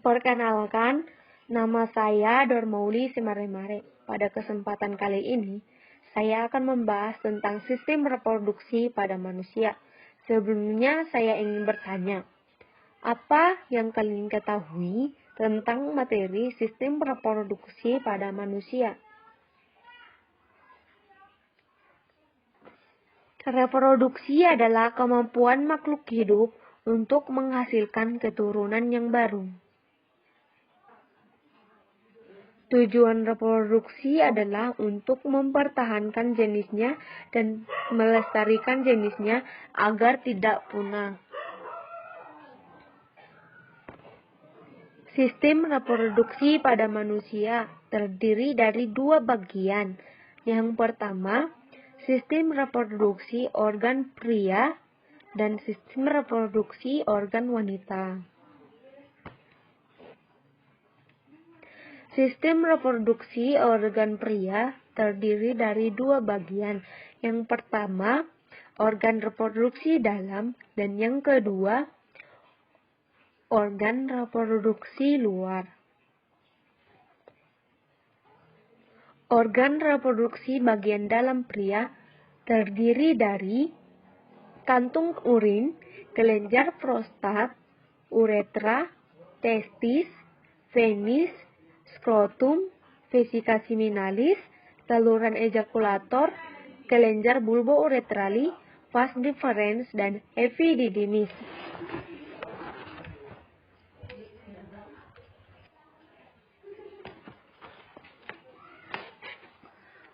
Perkenalkan, nama saya Dormauli Simaremare. Pada kesempatan kali ini, saya akan membahas tentang sistem reproduksi pada manusia. Sebelumnya, saya ingin bertanya, apa yang kalian ketahui tentang materi sistem reproduksi pada manusia? Reproduksi adalah kemampuan makhluk hidup untuk menghasilkan keturunan yang baru. Tujuan reproduksi adalah untuk mempertahankan jenisnya dan melestarikan jenisnya agar tidak punah. Sistem reproduksi pada manusia terdiri dari dua bagian. Yang pertama, sistem reproduksi organ pria dan sistem reproduksi organ wanita. Sistem reproduksi organ pria terdiri dari dua bagian. Yang pertama, organ reproduksi dalam, dan yang kedua, organ reproduksi luar. Organ reproduksi bagian dalam pria terdiri dari kantung urin, kelenjar prostat, uretra, testis, penis, skrotum, vesika seminalis, saluran ejakulator, kelenjar bulbouretrali, vas deferens, dan epididymis.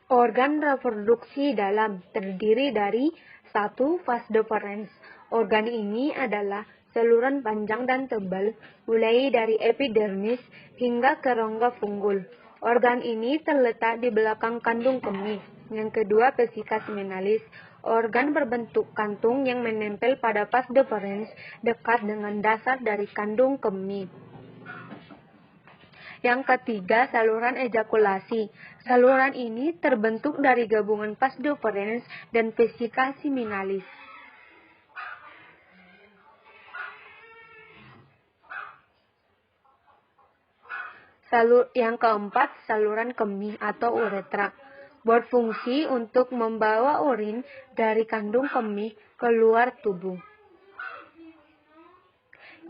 Organ reproduksi dalam terdiri dari 1. Vas deferens. Organ ini adalah saluran panjang dan tebal, mulai dari epidermis hingga ke rongga funggul. Organ ini terletak di belakang kandung kemih. Yang kedua, vesika seminalis. Organ berbentuk kantung yang menempel pada vas deferens dekat dengan dasar dari kandung kemih. Yang ketiga, saluran ejakulasi. Saluran ini terbentuk dari gabungan vas deferens dan vesika seminalis. Yang keempat, saluran kemih atau uretra. Berfungsi untuk membawa urin dari kandung kemih keluar tubuh.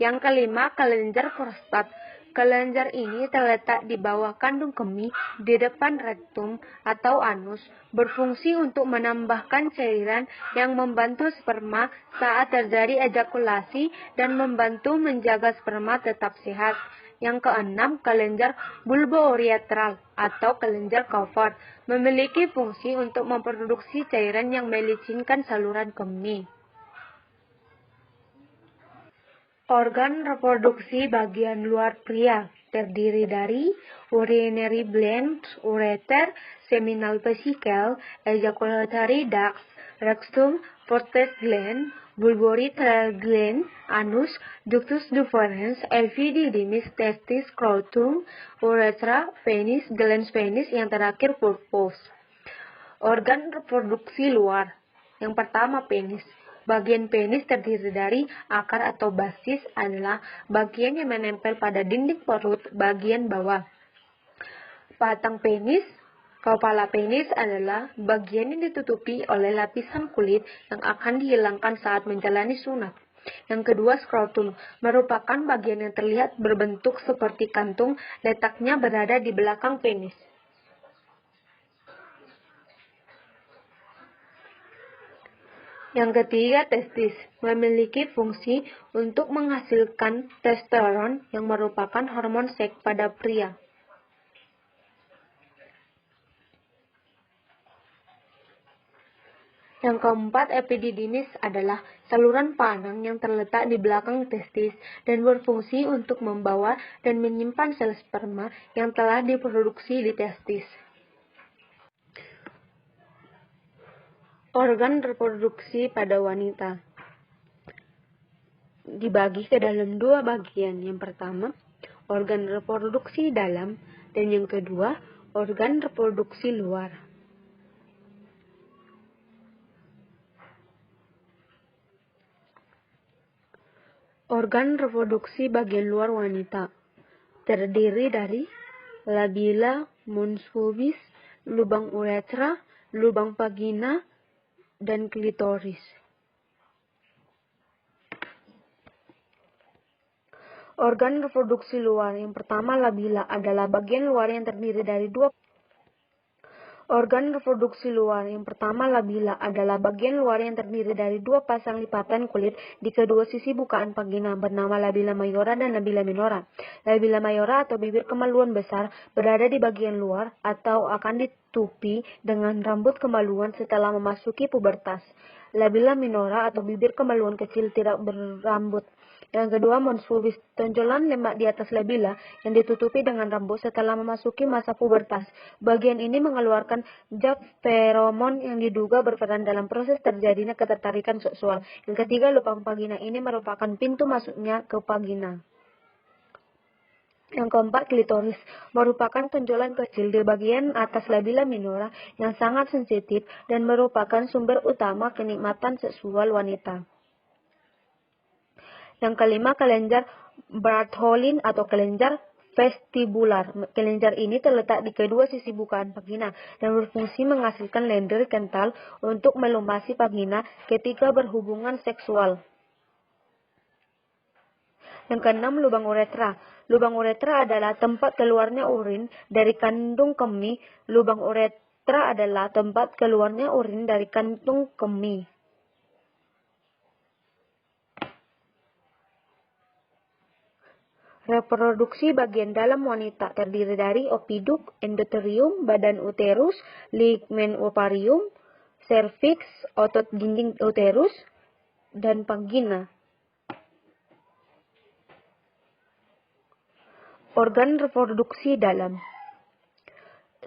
Yang kelima, kelenjar prostat. Kelenjar ini terletak di bawah kandung kemih, di depan rektum atau anus, berfungsi untuk menambahkan cairan yang membantu sperma saat terjadi ejakulasi dan membantu menjaga sperma tetap sehat. Yang keenam, kelenjar bulbouretral atau kelenjar kovert, memiliki fungsi untuk memproduksi cairan yang melicinkan saluran kemih. Organ reproduksi bagian luar pria terdiri dari urinary gland, ureter, seminal vesicle, ejaculatory ducts, rectum, prostate gland, bulbourethral gland, anus, ductus deferens, epididymis, testis, scrotum, uretra, penis, glans penis, yang terakhir purpose. Organ reproduksi luar. Yang pertama, penis. Bagian penis terdiri dari akar atau basis adalah bagian yang menempel pada dinding perut bagian bawah. Batang penis, kepala penis adalah bagian yang ditutupi oleh lapisan kulit yang akan dihilangkan saat menjalani sunat. Yang kedua, skrotum, merupakan bagian yang terlihat berbentuk seperti kantung, letaknya berada di belakang penis. Yang ketiga, testis, memiliki fungsi untuk menghasilkan testosteron yang merupakan hormon seks pada pria. Yang keempat, epididymis adalah saluran panang yang terletak di belakang testis dan berfungsi untuk membawa dan menyimpan sel sperma yang telah diproduksi di testis. Organ reproduksi pada wanita dibagi ke dalam dua bagian. Yang pertama, organ reproduksi dalam, dan yang kedua, organ reproduksi luar. Organ reproduksi bagian luar wanita. terdiri dari labilla, mons pubis, lubang uretra, lubang vagina, dan klitoris. Organ reproduksi luar. Yang pertama, labilla adalah bagian luar yang terdiri dari dua Organ reproduksi luar. Yang pertama, labilla adalah bagian luar yang terdiri dari dua pasang lipatan kulit di kedua sisi bukaan vagina bernama labilla mayora dan labilla minora. Labilla mayora atau bibir kemaluan besar berada di bagian luar atau akan ditutupi dengan rambut kemaluan setelah memasuki pubertas. Labilla minora atau bibir kemaluan kecil tidak berambut. Yang kedua, mons pubis, tonjolan lemak di atas labilla yang ditutupi dengan rambut setelah memasuki masa pubertas. Bagian ini mengeluarkan zat feromon yang diduga berperan dalam proses terjadinya ketertarikan seksual. Yang ketiga, lubang vagina ini merupakan pintu masuknya ke vagina. Yang keempat, klitoris merupakan tonjolan kecil di bagian atas labilla minora yang sangat sensitif dan merupakan sumber utama kenikmatan seksual wanita. Yang kelima, kelenjar Bartholin atau kelenjar vestibular. Kelenjar ini terletak di kedua sisi bukaan vagina dan berfungsi menghasilkan lendir kental untuk melumasi vagina ketika berhubungan seksual. Yang keenam, lubang uretra. Lubang uretra adalah tempat keluarnya urin dari kandung kemih. Lubang uretra adalah tempat keluarnya urin dari kantung kemih. Reproduksi bagian dalam wanita terdiri dari opiduk, endothelium, badan uterus, ligmen ovarium, serviks, otot dinding uterus, dan vagina. Organ reproduksi dalam.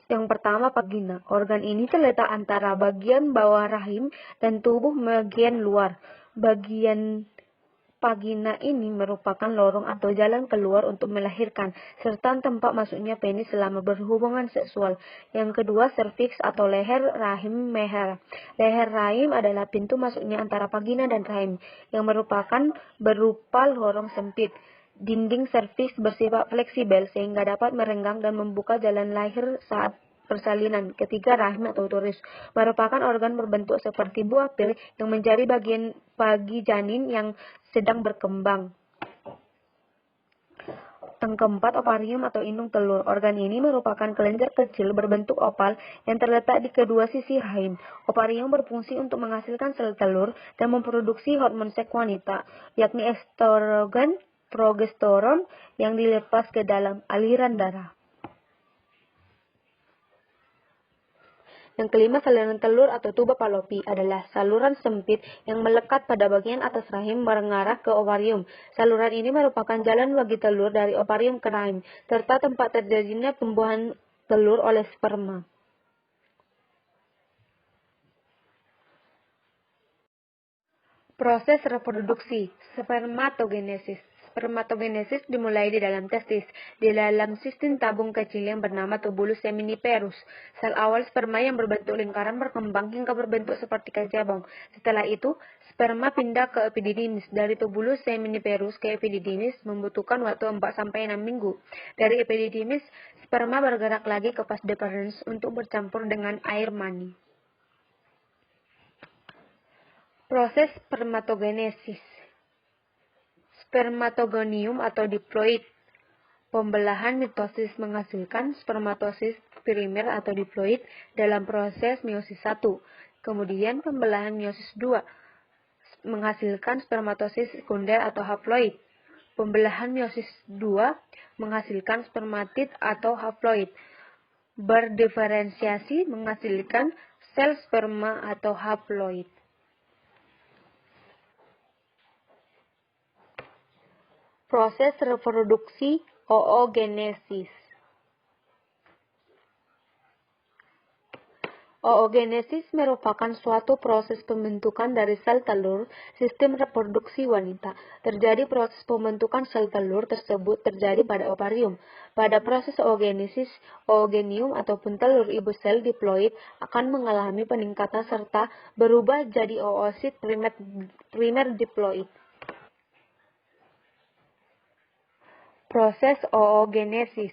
Yang pertama, vagina. Organ ini terletak antara bagian bawah rahim dan tubuh bagian luar. Bagian vagina ini merupakan lorong atau jalan keluar untuk melahirkan, serta tempat masuknya penis selama berhubungan seksual. Yang kedua, serviks atau leher rahim meher. Leher rahim adalah pintu masuknya antara vagina dan rahim, yang merupakan berupa lorong sempit. Dinding serviks bersifat fleksibel sehingga dapat merenggang dan membuka jalan lahir saat persalinan. Ketiga, rahim atau uterus merupakan organ berbentuk seperti buah pil yang menjadi bagian bagi janin yang sedang berkembang. Yang keempat, ovarium atau indung telur. Organ ini merupakan kelenjar kecil berbentuk opal yang terletak di kedua sisi rahim. Ovarium berfungsi untuk menghasilkan sel telur dan memproduksi hormon seks wanita, yakni estrogen, progesteron yang dilepas ke dalam aliran darah. Yang kelima, saluran telur atau tuba Fallopi adalah saluran sempit yang melekat pada bagian atas rahim mengarah ke ovarium. Saluran ini merupakan jalan bagi telur dari ovarium ke rahim, serta tempat terjadinya pembuahan telur oleh sperma. Proses reproduksi, spermatogenesis. Spermatogenesis dimulai di dalam testis, di dalam sistem tabung kecil yang bernama tubulus seminiferus. Sel awal sperma yang berbentuk lingkaran berkembang hingga berbentuk seperti kecebong. Setelah itu, sperma pindah ke epididymis. Dari tubulus seminiferus ke epididymis membutuhkan waktu 4-6 minggu. Dari epididymis, sperma bergerak lagi ke vas deferens untuk bercampur dengan air mani. Proses spermatogenesis. Spermatogonium atau diploid. Pembelahan mitosis menghasilkan spermatosis primer atau diploid dalam proses meiosis 1. Kemudian pembelahan meiosis 2 menghasilkan spermatosis sekunder atau haploid. Pembelahan meiosis 2 menghasilkan spermatid atau haploid. Berdiferensiasi menghasilkan sel sperma atau haploid. Proses reproduksi oogenesis. Oogenesis merupakan suatu proses pembentukan dari sel telur sistem reproduksi wanita. Terjadi proses pembentukan sel telur tersebut terjadi pada ovarium. Pada proses oogenesis, oogenium ataupun telur ibu sel diploid akan mengalami peningkatan serta berubah jadi oosit primer diploid. Proses oogenesis.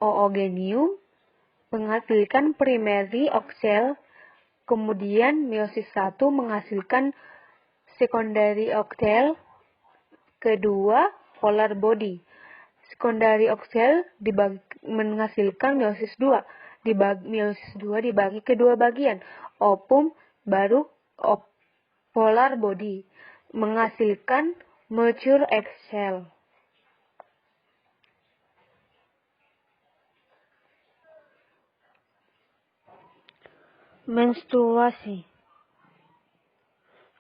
Oogenium, menghasilkan primary oxel, kemudian meiosis 1 menghasilkan secondary oxel, kedua polar body. Secondary oxel menghasilkan meiosis 2. Meiosis 2 dibagi ke dua bagian, ovum baru polar body, menghasilkan mature egg cell. Menstruasi.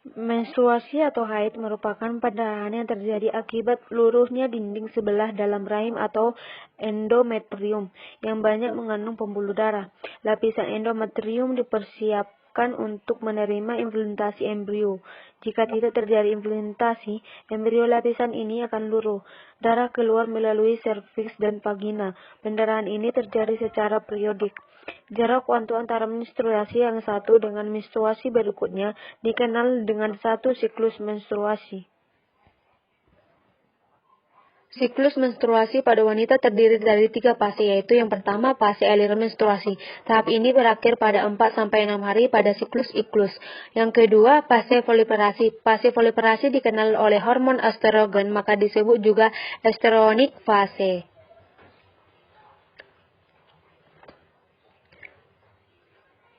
Menstruasi atau haid merupakan perdarahan yang terjadi akibat luruhnya dinding sebelah dalam rahim atau endometrium yang banyak mengandung pembuluh darah. Lapisan endometrium dipersiapkan untuk menerima implantasi embrio. Jika tidak terjadi implantasi, embrio lapisan ini akan luruh. Darah keluar melalui serviks dan vagina. Pendarahan ini terjadi secara periodik. Jarak waktu antara menstruasi yang satu dengan menstruasi berikutnya dikenal dengan satu siklus menstruasi. Siklus menstruasi pada wanita terdiri dari 3 fase, yaitu yang pertama fase aliran menstruasi. Tahap ini berakhir pada 4-6 hari pada siklus iklus. Yang kedua, fase proliferasi. Fase proliferasi dikenal oleh hormon estrogen, maka disebut juga estrogenic fase.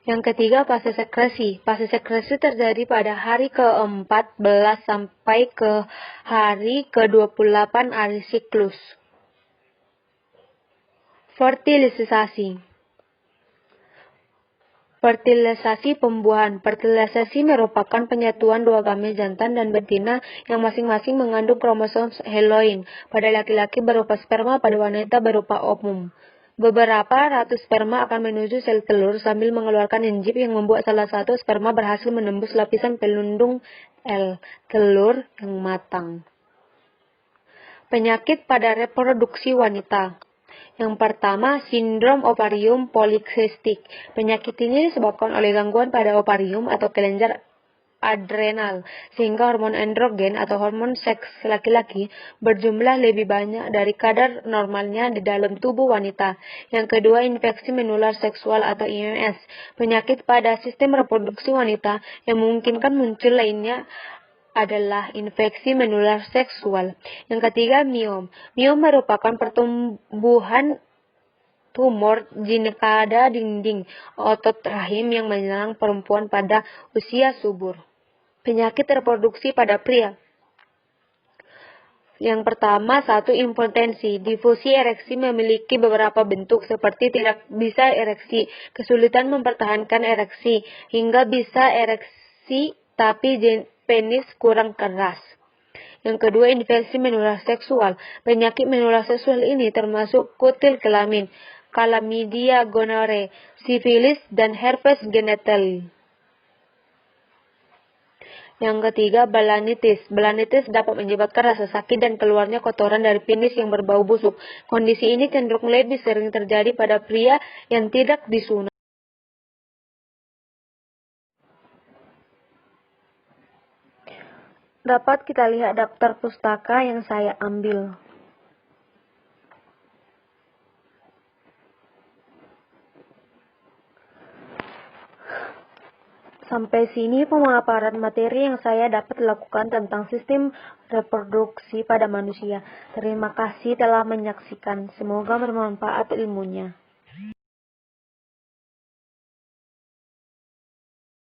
Yang ketiga, fase sekresi. Fase sekresi terjadi pada hari ke-14 sampai ke hari ke-28 hari siklus. Fertilisasi. Fertilisasi pembuahan. Fertilisasi merupakan penyatuan dua gamet jantan dan betina yang masing-masing mengandung kromosom haloin. Pada laki-laki berupa sperma, pada wanita berupa ovum. Beberapa ratus sperma akan menuju sel telur sambil mengeluarkan enzim yang membuat salah satu sperma berhasil menembus lapisan pelindung telur yang matang. Penyakit pada reproduksi wanita. Yang pertama, sindrom ovarium polikistik. Penyakit ini disebabkan oleh gangguan pada ovarium atau kelenjar adrenal, sehingga hormon androgen atau hormon seks laki-laki berjumlah lebih banyak dari kadar normalnya di dalam tubuh wanita. Yang kedua, infeksi menular seksual atau IMS. Penyakit pada sistem reproduksi wanita yang memungkinkan muncul lainnya adalah infeksi menular seksual. Yang ketiga, miom. Miom merupakan pertumbuhan tumor pada dinding otot rahim yang menyerang perempuan pada usia subur. Penyakit reproduksi pada pria. Yang pertama, impotensi. Difusi ereksi memiliki beberapa bentuk seperti tidak bisa ereksi, kesulitan mempertahankan ereksi, hingga bisa ereksi tapi penis kurang keras. Yang kedua, infeksi menular seksual. Penyakit menular seksual ini termasuk kutil kelamin, chlamydia gonorrhea, sifilis, dan herpes genital. Yang ketiga, balanitis. Balanitis dapat menyebabkan rasa sakit dan keluarnya kotoran dari penis yang berbau busuk. Kondisi ini cenderung lebih sering terjadi pada pria yang tidak disunat. Dapat kita lihat daftar pustaka yang saya ambil. Sampai sini pemaparan materi yang saya dapat lakukan tentang sistem reproduksi pada manusia. Terima kasih telah menyaksikan. Semoga bermanfaat ilmunya.